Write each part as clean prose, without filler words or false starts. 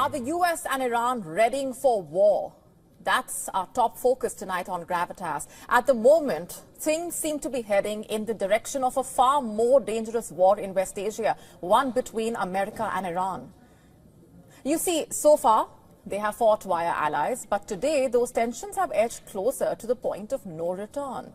Are the US and Iran readying for war? That's our top focus tonight on Gravitas. At the moment, things seem to be heading in the direction of a far more dangerous war in West Asia, one between America and Iran. You see, so far, they have fought via allies, but today those tensions have edged closer to the point of no return.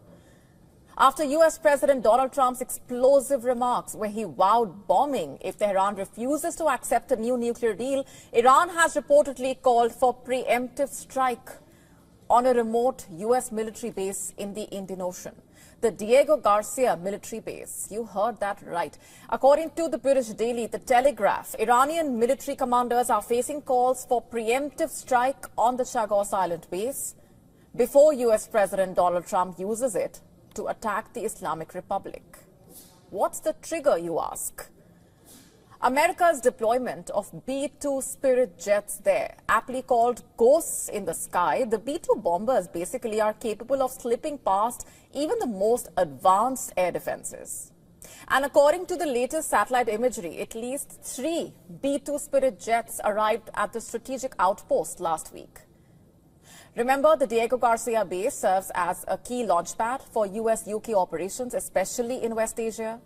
After US President Donald Trump's explosive remarks where he vowed bombing if Tehran refuses to accept a new nuclear deal, Iran has reportedly called for preemptive strike on a remote US military base in the Indian Ocean. The Diego Garcia military base. You heard that right. According to the British daily, the Telegraph, Iranian military commanders are facing calls for preemptive strike on the Chagos Island base before US President Donald Trump uses it to attack the Islamic Republic. What's the trigger, you ask? America's deployment of B-2 Spirit jets there, aptly called ghosts in the sky. The B-2 bombers basically are capable of slipping past even the most advanced air defenses. And according to the latest satellite imagery, at least 3 B-2 Spirit jets arrived at the strategic outpost last week. Remember, the Diego Garcia base serves as a key launchpad for U.S. UK operations, especially in West Asia.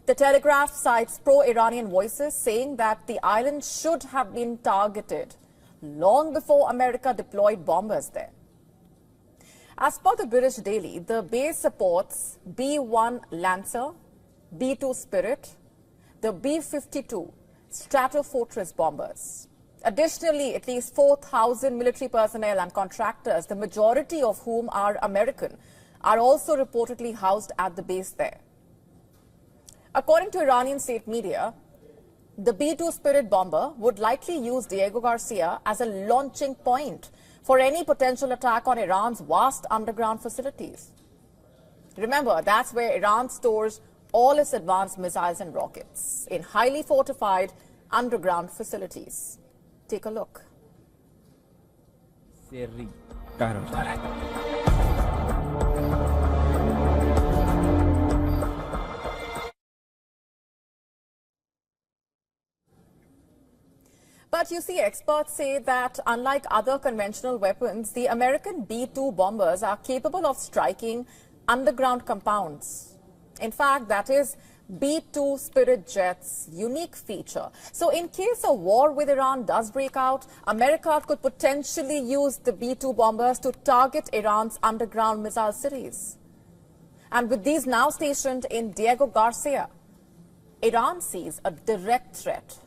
The Telegraph cites pro-Iranian voices saying that the island should have been targeted long before America deployed bombers there. As per the British daily, the base supports B-1 Lancer, B-2 Spirit, the B-52 Stratofortress bombers. Additionally, at least 4,000 military personnel and contractors, the majority of whom are American, are also reportedly housed at the base there. According to Iranian state media, the B-2 Spirit bomber would likely use Diego Garcia as a launching point for any potential attack on Iran's vast underground facilities. Remember, that's where Iran stores all its advanced missiles and rockets, in highly fortified underground facilities. Take a look. But you see, experts say that unlike other conventional weapons, the American B-2 bombers are capable of striking underground compounds. In fact, that is B-2 Spirit jets' unique feature. So in case a war with Iran does break out, America could potentially use the B-2 bombers to target Iran's underground missile cities. And with these now stationed in Diego Garcia, Iran sees a direct threat.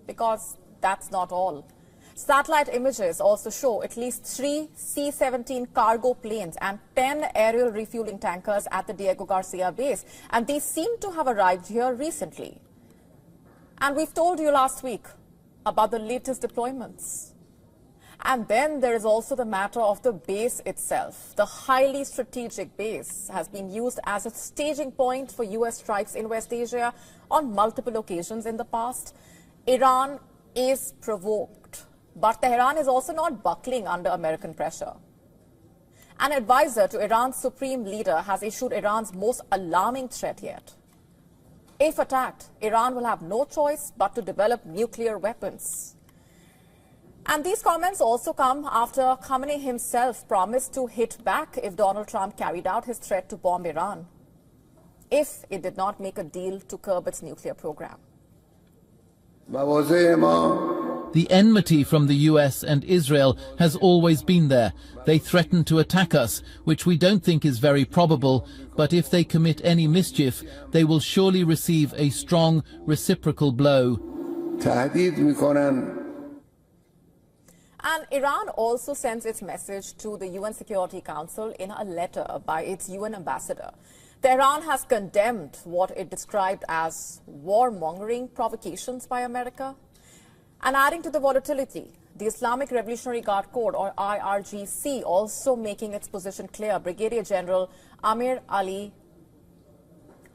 Because that's not all. Satellite images also show at least 3 C-17 cargo planes and 10 aerial refueling tankers at the Diego Garcia base. And these seem to have arrived here recently. And we've told you last week about the latest deployments. And then there is also the matter of the base itself. The highly strategic base has been used as a staging point for US strikes in West Asia on multiple occasions in the past. Iran is provoked, but Tehran is also not buckling under American pressure. An advisor to Iran's Supreme Leader has issued Iran's most alarming threat yet. If attacked, Iran will have no choice but to develop nuclear weapons. And these comments also come after Khamenei himself promised to hit back if Donald Trump carried out his threat to bomb Iran, if it did not make a deal to curb its nuclear program. The enmity from the US and Israel has always been there. They threaten to attack us, which we don't think is very probable, but if they commit any mischief, they will surely receive a strong reciprocal blow. And Iran also sends its message to the UN Security Council in a letter by its UN ambassador. Tehran has condemned what it described as warmongering provocations by America. And adding to the volatility, the Islamic Revolutionary Guard Corps, or IRGC, also making its position clear. Brigadier General Amir Ali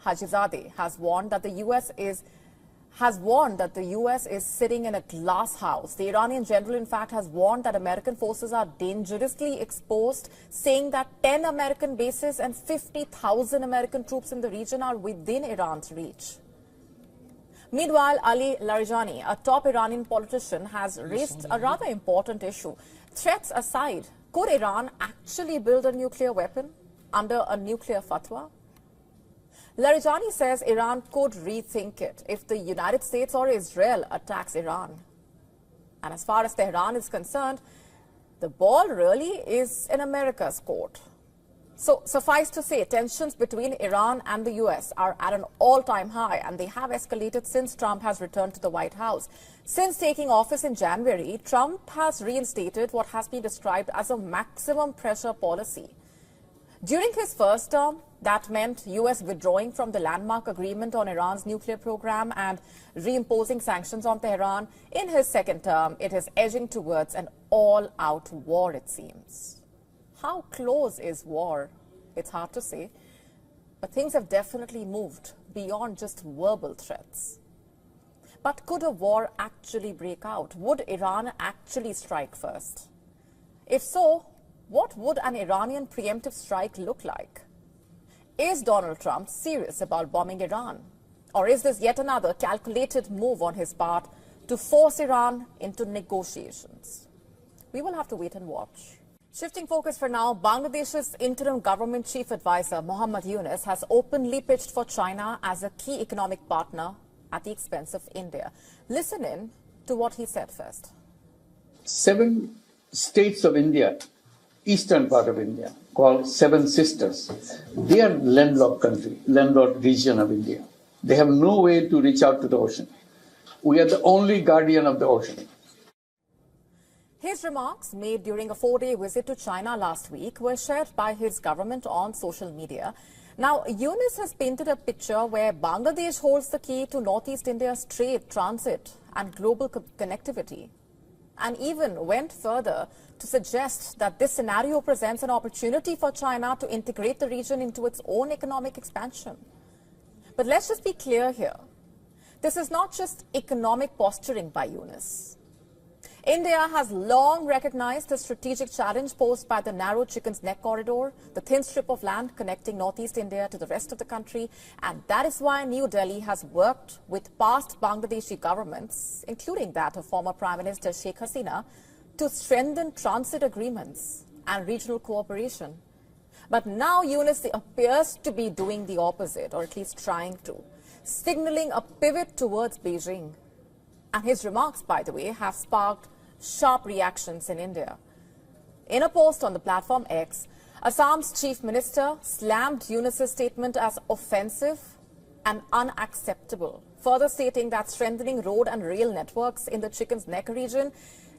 Hajizadeh has warned that the U.S. is sitting in a glass house. The Iranian general, in fact, has warned that American forces are dangerously exposed, saying that 10 American bases and 50,000 American troops in the region are within Iran's reach. Meanwhile, Ali Larijani, a top Iranian politician, has raised a rather important issue. Threats aside, could Iran actually build a nuclear weapon under a nuclear fatwa? Larijani says Iran could rethink it if the United States or Israel attacks Iran. And as far as Tehran is concerned, the ball really is in America's court. So suffice to say, tensions between Iran and the US are at an all-time high, and they have escalated since Trump has returned to the White House. Since taking office in January, Trump has reinstated what has been described as a maximum pressure policy. During his first term, that meant US withdrawing from the landmark agreement on Iran's nuclear program and reimposing sanctions on Tehran. In his second term, it is edging towards an all-out war, it seems. How close is war? It's hard to say, but things have definitely moved beyond just verbal threats. But could a war actually break out? Would Iran actually strike first? If so, what would an Iranian preemptive strike look like? Is Donald Trump serious about bombing Iran? Or is this yet another calculated move on his part to force Iran into negotiations? We will have to wait and watch. Shifting focus for now, Bangladesh's interim government chief advisor, Mohammad Yunus, has openly pitched for China as a key economic partner at the expense of India. Listen in to what he said first. 7 states of India, eastern part of India, called Seven Sisters, they are landlocked country, landlocked region of India. They have no way to reach out to the ocean. We are the only guardian of the ocean. His remarks, made during a 4-day visit to China last week, were shared by his government on social media. Now, Yunus has painted a picture where Bangladesh holds the key to Northeast India's trade, transit and global connectivity, and even went further to suggest that this scenario presents an opportunity for China to integrate the region into its own economic expansion. But let's just be clear here. This is not just economic posturing by Yunus. India has long recognized the strategic challenge posed by the narrow Chicken's Neck corridor, the thin strip of land connecting Northeast India to the rest of the country, and that is why New Delhi has worked with past Bangladeshi governments, including that of former Prime Minister Sheikh Hasina, to strengthen transit agreements and regional cooperation. But now Yunus appears to be doing the opposite, or at least trying to, signaling a pivot towards Beijing. And his remarks, by the way, have sparked sharp reactions in India. In a post on the platform X, Assam's chief minister slammed Yunus's statement as offensive and unacceptable, further stating that strengthening road and rail networks in the Chicken's Neck region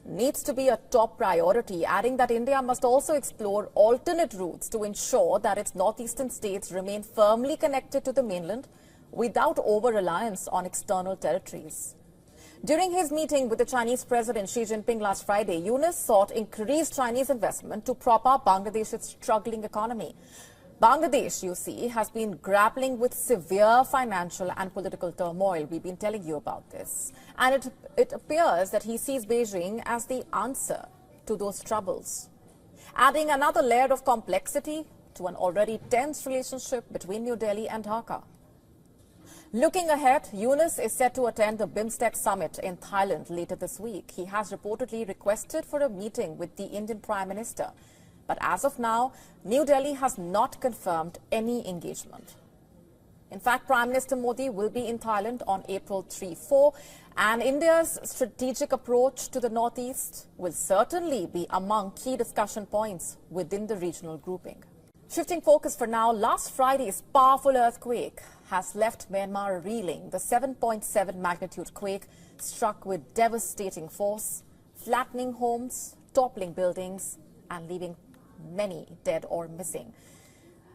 needs to be a top priority, adding that India must also explore alternate routes to ensure that its northeastern states remain firmly connected to the mainland without over-reliance on external territories. During his meeting with the Chinese President Xi Jinping last Friday, Yunus sought increased Chinese investment to prop up Bangladesh's struggling economy. Bangladesh, you see, has been grappling with severe financial and political turmoil. We've been telling you about this. And it appears that he sees Beijing as the answer to those troubles, adding another layer of complexity to an already tense relationship between New Delhi and Dhaka. Looking ahead, Yunus is set to attend the BIMSTEC summit in Thailand later this week. He has reportedly requested for a meeting with the Indian Prime Minister. But as of now, New Delhi has not confirmed any engagement. In fact, Prime Minister Modi will be in Thailand on April 3-4, and India's strategic approach to the Northeast will certainly be among key discussion points within the regional grouping. Shifting focus for now, last Friday's powerful earthquake has left Myanmar reeling. The 7.7 magnitude quake struck with devastating force, flattening homes, toppling buildings, and leaving many dead or missing.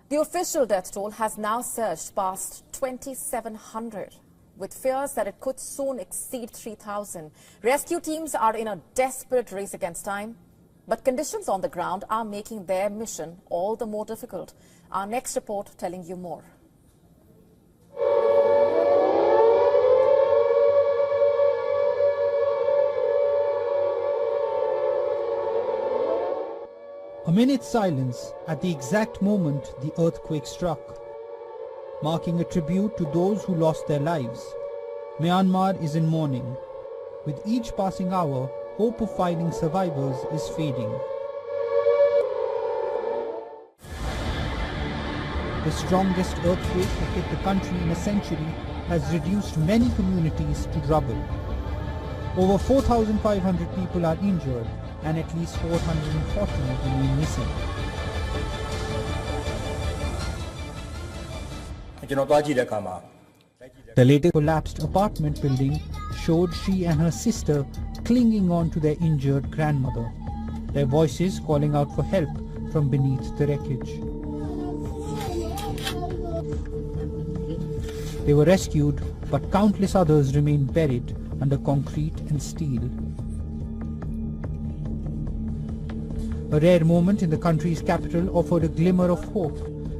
The official death toll has now surged past 2,700, with fears that it could soon exceed 3,000. Rescue teams are in a desperate race against time, but conditions on the ground are making their mission all the more difficult. Our next report telling you more. A minute's silence at the exact moment the earthquake struck, marking a tribute to those who lost their lives Myanmar is in mourning. With each passing hour, hope of finding survivors is fading. The strongest earthquake that hit the country in a century has reduced many communities to rubble. Over 4,500 people are injured and at least 440 remain missing. The latest collapsed apartment building showed she and her sister clinging on to their injured grandmother, their voices calling out for help from beneath the wreckage. They were rescued, but countless others remained buried under concrete and steel. A rare moment in the country's capital offered a glimmer of hope.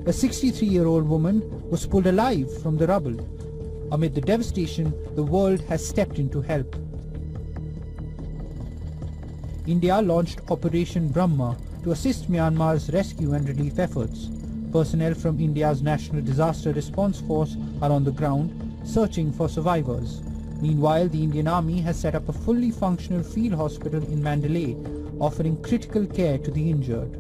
A 63-year-old woman was pulled alive from the rubble. Amid the devastation, the world has stepped in to help. India launched Operation Brahma to assist Myanmar's rescue and relief efforts. Personnel from India's National Disaster Response Force are on the ground, searching for survivors. Meanwhile, the Indian Army has set up a fully functional field hospital in Mandalay, offering critical care to the injured.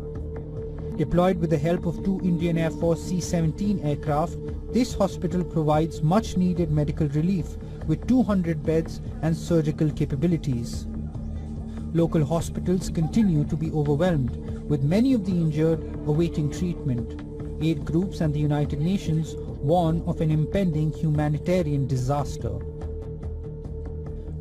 Deployed with the help of 2 Indian Air Force C-17 aircraft, this hospital provides much-needed medical relief with 200 beds and surgical capabilities. Local hospitals continue to be overwhelmed, with many of the injured awaiting treatment. Aid groups and the United Nations warn of an impending humanitarian disaster.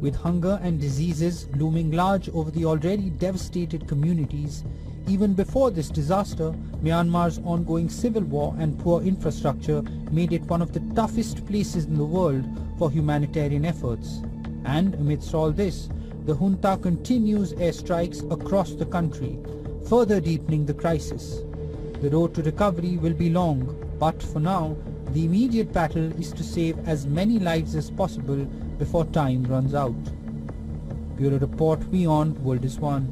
With hunger and diseases looming large over the already devastated communities, even before this disaster, Myanmar's ongoing civil war and poor infrastructure made it one of the toughest places in the world for humanitarian efforts. And amidst all this, the junta continues airstrikes across the country, further deepening the crisis. The road to recovery will be long, but for now, the immediate battle is to save as many lives as possible before time runs out. Bureau Report, WION, World is One.